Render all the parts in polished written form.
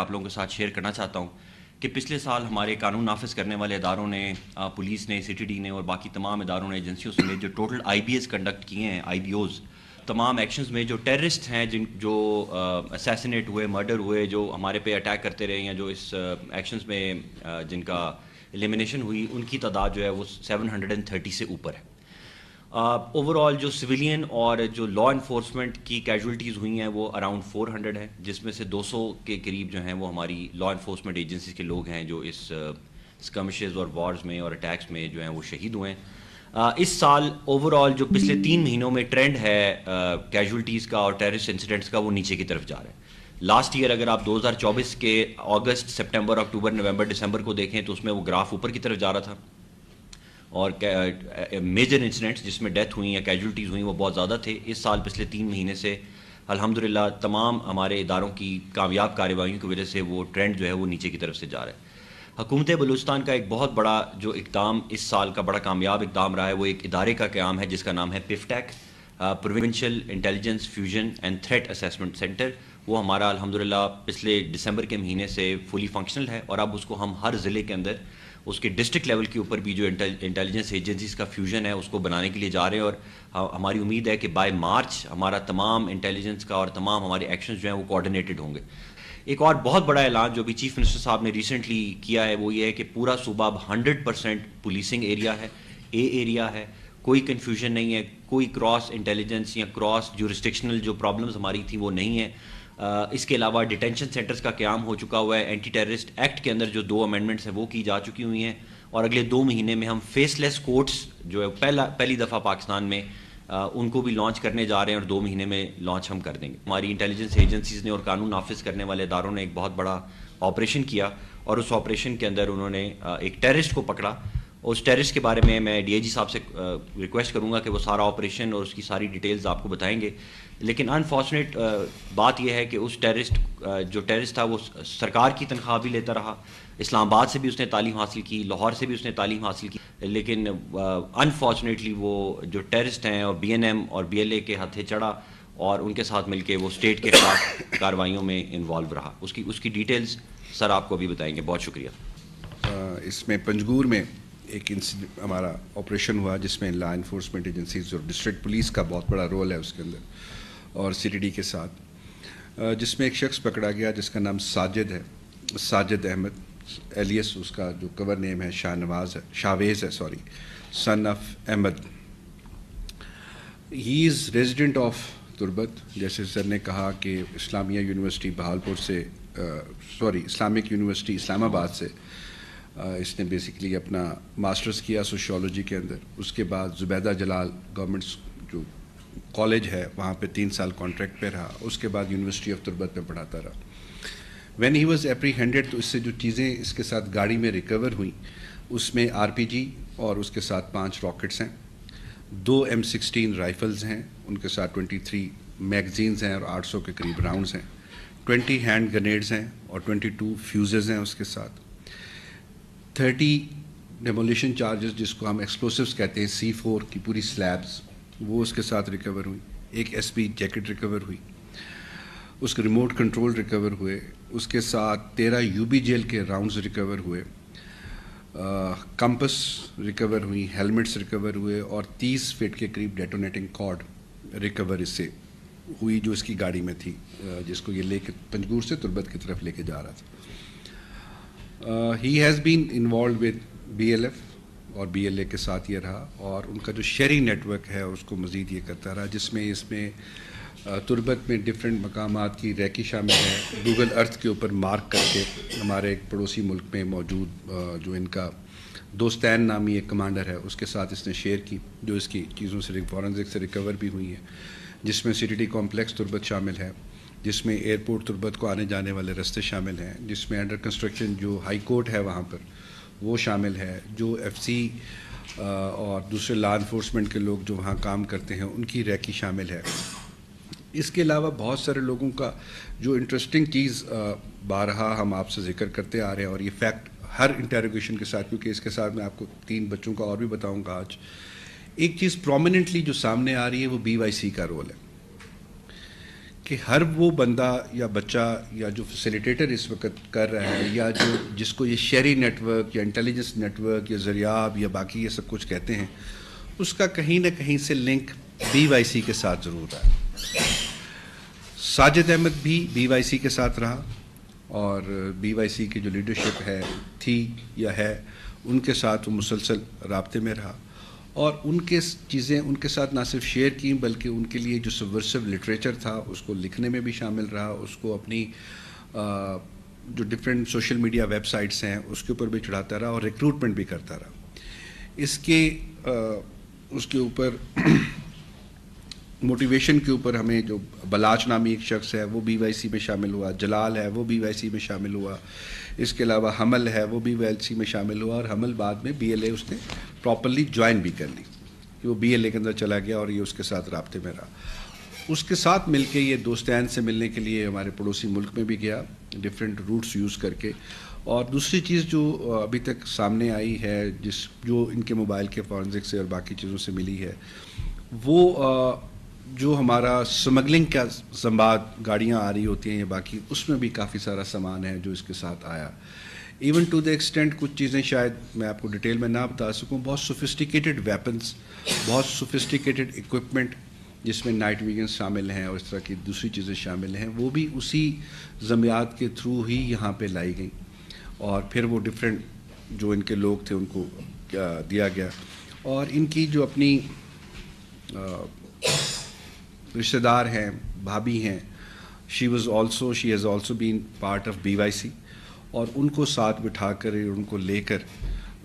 آپ لوگوں کے ساتھ شیئر کرنا چاہتا ہوں کہ پچھلے سال ہمارے قانون نافذ کرنے والے اداروں نے، پولیس نے، سی ٹی ڈی نے اور باقی تمام اداروں نے، ایجنسیوں سے جو ٹوٹل آئی بی ایس کنڈکٹ کیے ہیں، آئی بی اوز، تمام ایکشنز میں جو ٹیررسٹ ہیں، جو اسیسینیٹ ہوئے، مرڈر ہوئے، جو ہمارے پہ اٹیک کرتے رہے، یا جو اس ایکشنز میں جن کا ایلیمینیشن ہوئی، ان کی تعداد جو ہے وہ 730 سے اوپر ہے۔ اوور آل جو سویلین اور جو لا انفورسمنٹ کی کیجولٹیز ہوئی ہیں وہ اراؤنڈ 400 ہیں، جس میں سے 200 کے قریب جو ہیں وہ ہماری لا انفورسمنٹ ایجنسیز کے لوگ ہیں جو اس اسکمشز اور وارز میں اور اٹیکس میں جو ہیں وہ شہید ہوئے ہیں۔ اس سال اوور آل جو پچھلے 3 مہینوں میں ٹرینڈ ہے کیجولٹیز کا اور ٹیررسٹ انسیڈنٹس کا، وہ نیچے کی طرف جا رہا ہے۔ لاسٹ ایئر اگر آپ 2024 کے اگست، سپٹمبر، اکتوبر، نومبر، دسمبر کو دیکھیں تو اس میں وہ گراف اوپر کی طرف جا رہا تھا، اور میجر انسیڈنٹس جس میں ڈیتھ ہوئیں یا کیجولٹیز ہوئیں وہ بہت زیادہ تھے۔ اس سال پچھلے 3 مہینے سے الحمدللہ تمام ہمارے اداروں کی کامیاب کارروائیوں کی وجہ سے وہ ٹرینڈ جو ہے وہ نیچے کی طرف سے جا رہا ہے۔ حکومت بلوچستان کا ایک بہت بڑا جو اقدام اس سال کا بڑا کامیاب اقدام رہا ہے، وہ ایک ادارے کا قیام ہے جس کا نام ہے PIFTAC، provincial intelligence fusion and threat assessment centre. وہ ہمارا الحمدللہ پچھلے دسمبر کے مہینے سے فلی فنکشنل ہے، اور اب اس کو ہم ہر ضلع کے اندر اس کے ڈسٹرکٹ لیول کے اوپر بھی جو انٹیلیجنس ایجنسیز کا فیوژن ہے اس کو بنانے کے لیے جا رہے ہیں، اور ہماری امید ہے کہ بائی مارچ ہمارا تمام انٹیلیجنس کا اور تمام ہمارے ایکشنز جو ہیں وہ کوآرڈینیٹڈ ہوں گے۔ ایک اور بہت بڑا اعلان جو بھی چیف منسٹر صاحب نے ریسنٹلی کیا ہے وہ یہ ہے کہ پورا صوبہ اب 100% پولیسنگ ایریا ہے، اے ایریا ہے، کوئی کنفیوژن نہیں ہے، کوئی کراس انٹیلیجنس یا کراس جورسڈکشنل جو پرابلمز ہماری تھیں وہ نہیں ہیں۔ اس کے علاوہ ڈیٹینشن سینٹرز کا قیام ہو چکا ہوا ہے، اینٹی ٹیررسٹ ایکٹ کے اندر جو 2 امینڈمنٹس ہیں وہ کی جا چکی ہوئی ہیں، اور اگلے 2 مہینے میں ہم فیس لیس کورٹس جو ہے پہلی دفعہ پاکستان میں ان کو بھی لانچ کرنے جا رہے ہیں، اور 2 مہینے میں لانچ ہم کر دیں گے۔ ہماری انٹیلیجنس ایجنسیز نے اور قانون نافذ کرنے والے اداروں نے ایک بہت بڑا آپریشن کیا، اور اس آپریشن کے اندر انہوں نے ایک ٹیررسٹ کو پکڑا۔ اس ٹیررسٹ کے بارے میں ڈی آئی جی صاحب سے ریکویسٹ کروں گا کہ وہ سارا آپریشن اور اس کی ساری ڈیٹیلز آپ کو بتائیں گے، لیکن انفارچونیٹ بات یہ ہے کہ اس جو ٹیررسٹ تھا وہ سرکار کی تنخواہ بھی لیتا رہا، اسلام آباد سے بھی اس نے تعلیم حاصل کی، لاہور سے بھی اس نے تعلیم حاصل کی، لیکن انفارچونیٹلی وہ جو ٹیررسٹ ہیں اور BNM اور BLA کے ہتھے چڑھا، اور ان کے ساتھ مل کے وہ اسٹیٹ کے خلاف کارروائیوں میں انوالو رہا۔ اس کی ڈیٹیلز سر آپ کو ابھی بتائیں گے۔ بہت شکریہ۔ اس میں پنجگور میں ایک ہمارا آپریشن ہوا جس میں لا انفورسمنٹ ایجنسیز اور ڈسٹرکٹ پولیس کا بہت بڑا رول ہے اس کے اندر، اور CTD کے ساتھ، جس میں ایک شخص پکڑا گیا جس کا نام ساجد احمد ایلیس، اس کا جو کور نیم ہے شاویز ہے، son of Ahmed. He is resident of Turbat. جیسے سر نے کہا کہ اسلامیہ یونیورسٹی بہالپور سے اسلامک یونیورسٹی اسلام آباد سے اس نے بیسیکلی اپنا ماسٹرز کیا سوشیولوجی کے اندر۔ اس کے بعد زبیدہ جلال گورنمنٹ جو کالج ہے وہاں پہ 3 سال کانٹریکٹ پہ رہا، اس کے بعد یونیورسٹی آف تربت میں پڑھاتا رہا۔ وین ہی واز اپریہینڈیڈ، تو اس سے جو چیزیں اس کے ساتھ گاڑی میں ریکور ہوئیں اس میں RPG اور اس کے ساتھ 5 راکٹس ہیں، 2 M16 رائفلز ہیں، ان کے ساتھ 23 میگزینز ہیں اور 800 کے قریب راؤنڈز ہیں، 20 ہینڈ گرینیڈز ہیں اور 22 فیوزز ہیں اس کے ساتھ، 30 ڈیمولیشن چارجز جس کو ہم ایکسپلوسیوز کہتے ہیں، C4 کی پوری سلیبز وہ اس کے ساتھ ریکور ہوئی، ایک SP جیکٹ ریکور ہوئی، اس کے ریموٹ کنٹرول ریکور ہوئے، اس کے ساتھ 13 UB کے راؤنڈز ریکور ہوئے، کمپس ریکور ہوئی، ہیلمٹس ریکور ہوئے، اور 30 فٹ کے قریب ڈیٹونیٹنگ کارڈ ریکور اس سے ہوئی جو اس کی گاڑی میں تھی، جس کو یہ لے کے پنجگور سے تربت کی طرف لے کے جا رہا تھا۔ He has been involved with BLF اور BLA کے ساتھ یہ رہا، اور ان کا جو شہری نیٹ ورک ہے اس کو مزید یہ کرتا رہا، جس میں اس میں تربت میں ڈفرینٹ مقامات کی ریکی شامل ہے، گوگل ارتھ کے اوپر مارک کر کے ہمارے ایک پڑوسی ملک میں موجود جو ان کا دوستین نامی ایک کمانڈر ہے اس کے ساتھ اس نے شیئر کی، جو اس کی چیزوں سے فورنزک سے ریکور بھی ہوئی ہیں، جس میں CTD کمپلیکس تربت شامل ہے، جس میں ایئرپورٹ تربت کو آنے جانے والے راستے شامل ہیں، جس میں انڈر کنسٹرکشن جو ہائی کورٹ ہے وہاں پر وہ شامل ہے، جو FC اور دوسرے لا انفورسمنٹ کے لوگ جو وہاں کام کرتے ہیں ان کی ریکی شامل ہے۔ اس کے علاوہ بہت سارے لوگوں کا جو انٹرسٹنگ چیز بارہا ہم آپ سے ذکر کرتے آ رہے ہیں، اور یہ فیکٹ ہر انٹیروگیشن کے ساتھ، کیونکہ اس کے ساتھ میں آپ کو 3 بچوں کا اور بھی بتاؤں گا آج، ایک چیز پرومیننٹلی جو سامنے آ رہی ہے وہ BYC کا رول ہے، کہ ہر وہ بندہ یا بچہ یا جو فیسیلیٹیٹر اس وقت کر رہا ہے یا جس کو یہ شہری نیٹ ورک یا انٹیلیجنس نیٹ ورک یا ذریعہ یا باقی یہ سب کچھ کہتے ہیں، اس کا کہیں نہ کہیں سے لنک بی وائی سی کے ساتھ ضرور ہے۔ ساجد احمد بھی بی وائی سی کے ساتھ رہا، اور بی وائی سی کی جو لیڈرشپ تھی یا ہے، ان کے ساتھ وہ مسلسل رابطے میں رہا، اور ان کے چیزیں ان کے ساتھ نہ صرف شیئر کیں بلکہ ان کے لیے جو سبورسو لٹریچر تھا اس کو لکھنے میں بھی شامل رہا، اس کو اپنی جو different social media web sites ہیں اس کے اوپر بھی چڑھاتا رہا اور ریکروٹمنٹ بھی کرتا رہا۔ اس کے اوپر موٹیویشن کے اوپر ہمیں جو بلاچ نامی ایک شخص ہے وہ بی وائی سی میں شامل ہوا، جلال ہے وہ بی وائی سی میں شامل ہوا، اس کے علاوہ حمل ہے وہ بی وائی سی میں شامل ہوا، اور حمل بعد میں بی ایل اے اس نے پراپرلی جوائن بھی کر لی کہ وہ بی ایل اے کے اندر چلا گیا اور یہ اس کے ساتھ رابطے میں رہا۔ اس کے ساتھ مل کے یہ دوستین سے ملنے کے لیے ہمارے پڑوسی ملک میں بھی گیا ڈفرینٹ روٹس یوز کر کے۔ اور دوسری چیز جو ابھی تک سامنے آئی ہے جو ان کے موبائل کے فورنزک سے اور باقی چیزوں سے ملی ہے، وہ جو ہمارا سمگلنگ کا سنباد گاڑیاں آ رہی ہوتی ہیں یا باقی، اس میں بھی کافی سارا سامان ہے جو اس کے ساتھ آیا۔ ایون ٹو دا ایکسٹینٹ کچھ چیزیں شاید میں آپ کو ڈیٹیل میں نہ بتا سکوں، بہت سوفسٹیکیٹڈ ویپنس، بہت سوفسٹیکیٹڈ اکوپمنٹ جس میں نائٹ ویژن شامل ہیں اور اس طرح کی دوسری چیزیں شامل ہیں، وہ بھی اسی ضمیات کے تھرو ہی یہاں پہ لائی گئیں، اور پھر وہ ڈفرینٹ جو ان کے لوگ تھے ان کو دیا گیا۔ اور ان کی جو اپنی رشتہ دار ہیں، بھابھی ہیں، she has also been part of B Y C, اور ان کو ساتھ بٹھا کر ان کو لے کر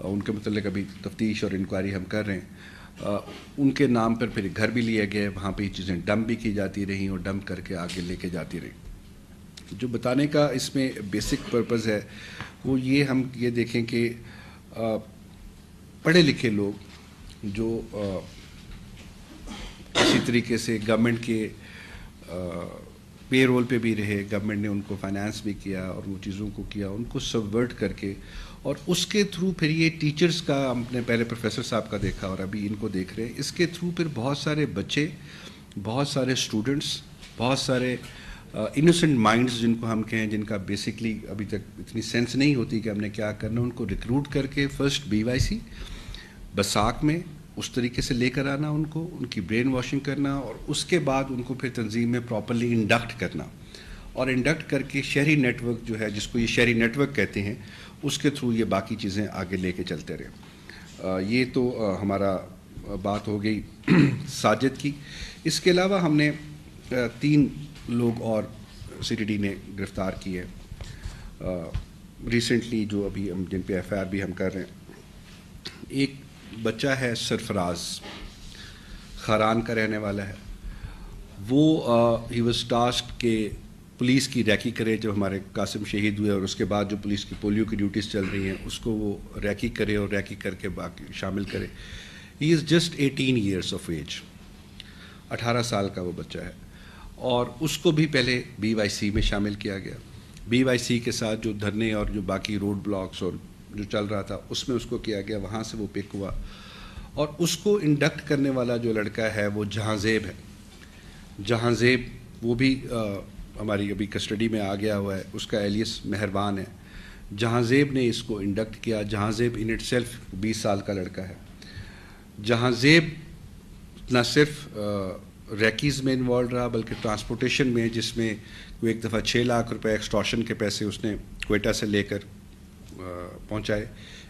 ان کے متعلق ابھی تفتیش اور انکوائری ہم کر رہے ہیں۔ ان کے نام پر پھر گھر بھی لیا گیا، وہاں پہ یہ چیزیں ڈمپ بھی کی جاتی رہیں اور ڈمپ کر کے آگے لے کے جاتی رہیں۔ جو بتانے کا اس میں بیسک پرپز ہے وہ ہم یہ دیکھیں کہ پڑھے لکھے لوگ جو اسی طریقے سے گورنمنٹ کے پے رول پہ بھی رہے، گورنمنٹ نے ان کو فائنانس بھی کیا اور وہ چیزوں کو کیا، ان کو سبورٹ کر کے، اور اس کے تھرو پھر یہ ٹیچرز کا ہم نے پہلے پروفیسر صاحب کا دیکھا اور ابھی ان کو دیکھ رہے ہیں، اس کے تھرو پھر بہت سارے بچے، بہت سارے اسٹوڈنٹس، بہت سارے انوسنٹ مائنڈز جن کو ہم کہیں، جن کا بیسکلی ابھی تک اتنی سینس نہیں ہوتی کہ ہم نے کیا کرنا، ان کو ریکروٹ کر کے فرسٹ بی وائی سی بساک میں اس طریقے سے لے کر آنا، ان کو ان کی برین واشنگ کرنا، اور اس کے بعد ان کو پھر تنظیم میں پراپرلی انڈکٹ کرنا، اور انڈکٹ کر کے شہری نیٹ ورک جو ہے، جس کو یہ شہری نیٹ ورک کہتے ہیں، اس کے تھرو یہ باقی چیزیں آگے لے کے چلتے رہے۔ یہ تو ہمارا بات ہو گئی ساجد کی۔ اس کے علاوہ ہم نے 3 لوگ اور سی ٹی ڈی نے گرفتار کیے ریسنٹلی، جو ابھی ہم جن پہ ایف آئی آر بھی ہم کر رہے ہیں۔ ایک بچہ ہے سرفراز، خاران کا رہنے والا ہے، وہ ہی واز ٹاسک کہ پولیس کی ریکی کرے جب ہمارے قاسم شہید ہوئے، اور اس کے بعد جو پولیس کی پولیو کی ڈیوٹیز چل رہی ہیں اس کو وہ ریکی کرے اور ریکی کر کے باقی شامل کرے۔ He is just 18 years of age, 18 سال کا وہ بچہ ہے، اور اس کو بھی پہلے بی وائی سی میں شامل کیا گیا۔ بی وائی سی کے ساتھ جو دھرنے اور جو باقی روڈ بلاکس اور جو چل رہا تھا اس میں اس کو کیا گیا، وہاں سے وہ پک ہوا، اور اس کو انڈکٹ کرنے والا جو لڑکا ہے وہ جہاں زیب ہے۔ جہاں زیب وہ بھی ہماری ابھی کسٹڈی میں آ گیا ہوا ہے، اس کا ایلیس مہربان ہے۔ جہاں زیب نے اس کو انڈکٹ کیا۔ جہاں زیب ان اٹ سیلف 20 سال کا لڑکا ہے۔ جہاں زیب نہ صرف ریکیز میں انوالو رہا بلکہ ٹرانسپورٹیشن میں، جس میں وہ ایک دفعہ 6 لاکھ روپے ایکسٹارشن کے پیسے اس نے کوئٹہ سے لے کر پہنچائے،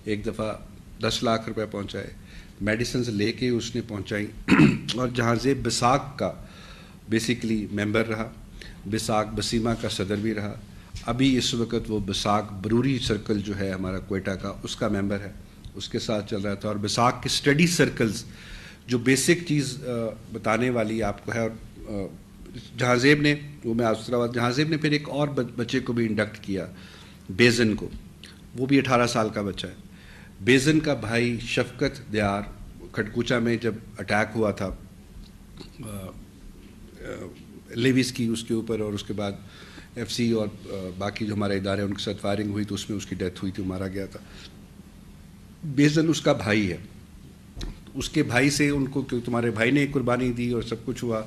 ایک دفعہ 10 لاکھ روپے پہنچائے، میڈیسنز لے کے اس نے پہنچائی، اور جہاں زیب بساک کا بیسیکلی ممبر رہا، بساک بسیمہ کا صدر بھی رہا، ابھی اس وقت وہ بساک بروری سرکل جو ہے ہمارا کوئٹہ کا، اس کا ممبر ہے، اس کے ساتھ چل رہا تھا۔ اور بساک کے اسٹڈی سرکلز جو بیسک چیز بتانے والی آپ کو ہے، اور جہاں زیب نے وہ میں جہاں زیب نے پھر ایک اور بچے کو بھی انڈکٹ کیا، بیزن کو، وہ بھی 18 سال کا بچہ ہے۔ بیزن کا بھائی شفقت دیار کھٹکوچا میں جب اٹیک ہوا تھا لیویز کی اس کے اوپر، اور اس کے بعد ایف سی اور باقی جو ہمارے ادارے ان کے ساتھ فائرنگ ہوئی تو اس میں اس کی ڈیتھ ہوئی تھی، مارا گیا تھا۔ بیزن اس کا بھائی ہے، اس کے بھائی سے ان کو کہ تمہارے بھائی نے ایک قربانی دی اور سب کچھ ہوا،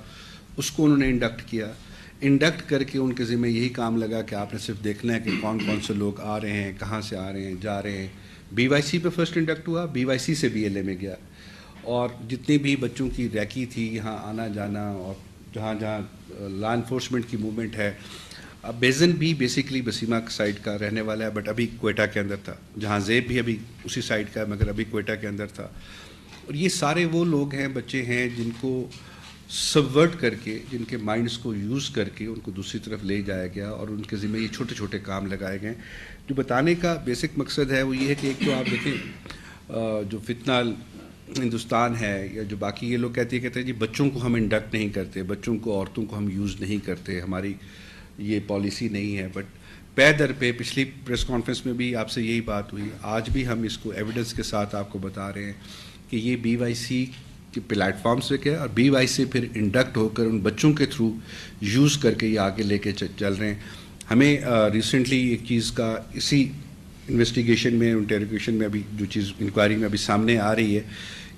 اس کو انہوں نے انڈکٹ کیا۔ انڈکٹ کر کے ان کے ذمہ یہی کام لگا کہ آپ نے صرف دیکھنا ہے کہ کون کون سے لوگ آ رہے ہیں، کہاں سے آ رہے ہیں، جا رہے ہیں. بی وائی سی پہ فرسٹ انڈکٹ ہوا، بی وائی سی سے بی ایل اے میں گیا، اور جتنی بھی بچوں کی ریکی تھی یہاں آنا جانا، اور جہاں جہاں لا انفورسمنٹ کی موومنٹ ہے. اب بیزن بھی بیسیکلی بسیمہ سائڈ کا رہنے والا ہے، بٹ ابھی کوئٹہ کے اندر تھا. جہاں زیب بھی ابھی اسی سائڈ کا ہے مگر ابھی کوئٹہ کے اندر تھا. اور یہ سارے وہ لوگ ہیں، بچے ہیں جن کو سبورٹ کر کے، جن کے مائنڈس کو یوز کر کے ان کو دوسری طرف لے جایا گیا، اور ان کے ذمہ یہ چھوٹے چھوٹے کام لگائے گئے. جو بتانے کا بیسک مقصد ہے وہ یہ ہے کہ ایک تو آپ دیکھیں جو فتنہ ہندوستان ہے، یا جو باقی یہ لوگ کہتے ہیں جی بچوں کو ہم انڈکٹ نہیں کرتے، بچوں کو عورتوں کو ہم یوز نہیں کرتے، ہماری یہ پالیسی نہیں ہے. بٹ پے در پہ پچھلی پریس کانفرنس میں بھی آپ سے یہی بات ہوئی، آج بھی ہم اس کو ایویڈنس کے ساتھ آپ کو بتا رہے ہیں کہ یہ بی وائی سی کے پلیٹ فارم سے کیا، اور بی وائی سے پھر انڈکٹ ہو کر ان بچوں کے تھرو یوز کر کے یہ آگے لے کے چل رہے ہیں. ہمیں ریسنٹلی ایک چیز کا اسی انویسٹیگیشن میں، انٹروگیشن میں ابھی جو چیز انکوائری میں ابھی سامنے آ رہی ہے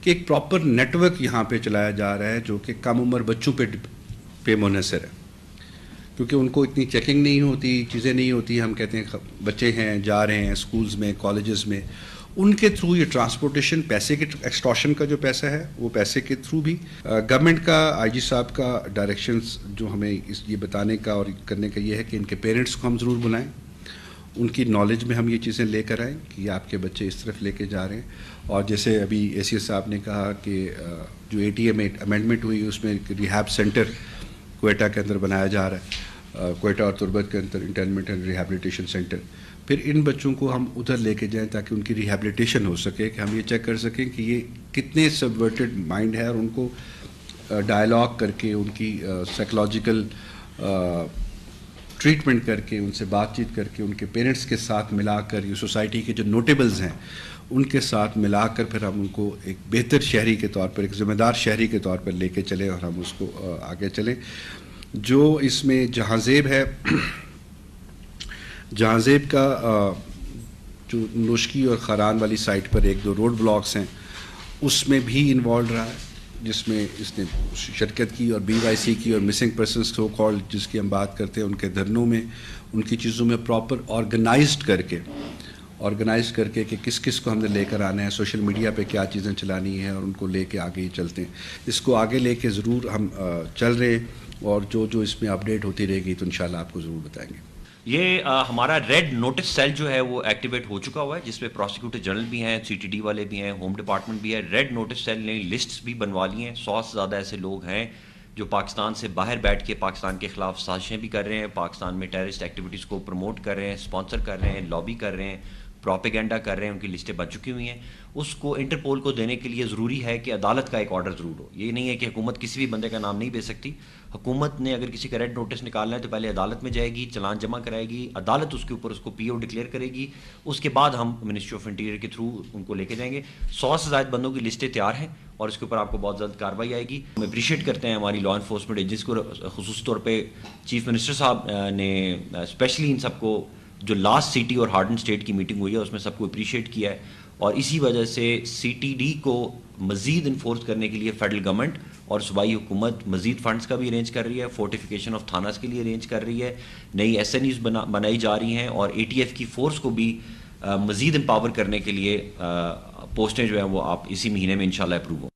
کہ ایک پراپر نیٹ ورک یہاں پہ چلایا جا رہا ہے جو کہ کم عمر بچوں پہ منحصر ہے، کیونکہ ان کو اتنی چیکنگ نہیں ہوتی، چیزیں نہیں ہوتی. ہم کہتے ہیں بچے ہیں جا رہے ہیں اسکولز میں، کالجز میں، ان کے تھرو یہ ٹرانسپورٹیشن، پیسے کے ایکسٹارشن کا جو پیسہ ہے وہ پیسے کے تھرو بھی. گورنمنٹ کا آئی جی صاحب کا ڈائریکشنز جو ہمیں یہ بتانے کا اور کرنے کا یہ ہے کہ ان کے پیرنٹس کو ہم ضرور بلائیں، ان کی نالج میں ہم یہ چیزیں لے کر آئیں کہ یہ آپ کے بچے اس طرف لے کے جا رہے ہیں. اور جیسے ابھی اے سی ایس صاحب نے کہا کہ جو اے ٹی ایم امینڈمنٹ ہوئی اس میں ریہیب سینٹر کوئٹہ کے اندر بنایا جا رہا ہے، کوئٹہ اور تربت کے اندر انٹرنمنٹ اینڈ ریہیبلیٹیشن سینٹر. پھر ان بچوں کو ہم ادھر لے کے جائیں تاکہ ان کی ریہیبلیٹیشن ہو سکے، کہ ہم یہ چیک کر سکیں کہ یہ کتنے سبورٹڈ مائنڈ ہے، اور ان کو ڈائلاگ کر کے، ان کی سائیکلوجیکل ٹریٹمنٹ کر کے، ان سے بات چیت کر کے، ان کے پیرنٹس کے ساتھ ملا کر، یہ سوسائٹی کے جو نوٹیبلز ہیں ان کے ساتھ ملا کر پھر ہم ان کو ایک بہتر شہری کے طور پر، ایک ذمہ دار شہری کے طور پر لے کے چلیں، اور ہم اس کو آگے چلیں. جو اس میں جہاں زیب ہے، جہاں زیب کا جو نوشکی اور خاران والی سائٹ پر ایک دو روڈ بلاکس ہیں اس میں بھی انوالو رہا ہے، جس میں اس نے شرکت کی، اور بی وائی سی کی، اور مسنگ پرسنس سو کالڈ جس کی ہم بات کرتے ہیں ان کے دھرنوں میں، ان کی چیزوں میں پراپر آرگنائزڈ کر کے کہ کس کس کو ہم نے لے کر آنا ہے، سوشل میڈیا پہ کیا چیزیں چلانی ہیں، اور ان کو لے کے آگے ہی چلتے ہیں. اس کو آگے لے کے ضرور ہم چل رہے ہیں، اور جو اس میں اپڈیٹ ہوتی رہے گی تو انشاءاللہ آپ کو ضرور بتائیں گے. یہ ہمارا ریڈ نوٹس سیل جو ہے وہ ایکٹیویٹ ہو چکا ہوا ہے، جس پہ پروسیکیوٹر جنرل بھی ہیں، سی ٹی ڈی والے بھی ہیں، ہوم ڈپارٹمنٹ بھی ہے. ریڈ نوٹس سیل نے لسٹس بھی بنوا لی ہیں. 100 سے زیادہ ایسے لوگ ہیں جو پاکستان سے باہر بیٹھ کے پاکستان کے خلاف سازشیں بھی کر رہے ہیں، پاکستان میں ٹیررسٹ ایکٹیویٹیز کو پروموٹ کر رہے ہیں، اسپانسر کر رہے ہیں، لابی کر رہے ہیں، پروپیگنڈا کر رہے ہیں. ان کی لسٹیں بن چکی ہوئی ہیں. اس کو انٹرپول کو دینے کے لیے ضروری ہے کہ عدالت کا ایک آرڈر ضرور ہو. یہ نہیں ہے کہ حکومت کسی بھی بندے کا نام نہیں دے سکتی. حکومت نے اگر کسی کا ریڈ نوٹس نکالنا ہے تو پہلے عدالت میں جائے گی، چلان جمع کرائے گی، عدالت اس کے اوپر اس کو پی او ڈکلیئر کرے گی، اس کے بعد ہم منسٹری آف انٹیریئر کے تھرو ان کو لے کے جائیں گے. 100 سے زائد بندوں کی لسٹیں تیار ہیں، اور اس کے اوپر آپ کو بہت جلد کارروائی آئے گی. ہم اپریشیٹ کرتے ہیں ہماری لا انفورسمنٹ ایجنسی کو، خصوصی طور پہ چیف منسٹر صاحب نے اسپیشلی ان سب کو، جو لاسٹ سی ٹی اور ہارڈن اسٹیٹ کی میٹنگ ہوئی ہے اس میں سب کو اپریشیٹ کیا ہے. اور اسی وجہ سے سی ٹی ڈی کو مزید انفورس کرنے کے لیے فیڈرل گورنمنٹ اور صوبائی حکومت مزید فنڈز کا بھی ارینج کر رہی ہے، فورٹیفیکیشن آف تھاناز کے لیے ارینج کر رہی ہے، نئی ایس این ایز بنائی جا رہی ہیں، اور اے ٹی ایف کی فورس کو بھی مزید امپاور کرنے کے لیے پوسٹیں جو ہیں وہ آپ اسی مہینے میں انشاءاللہ اپروو ہوں.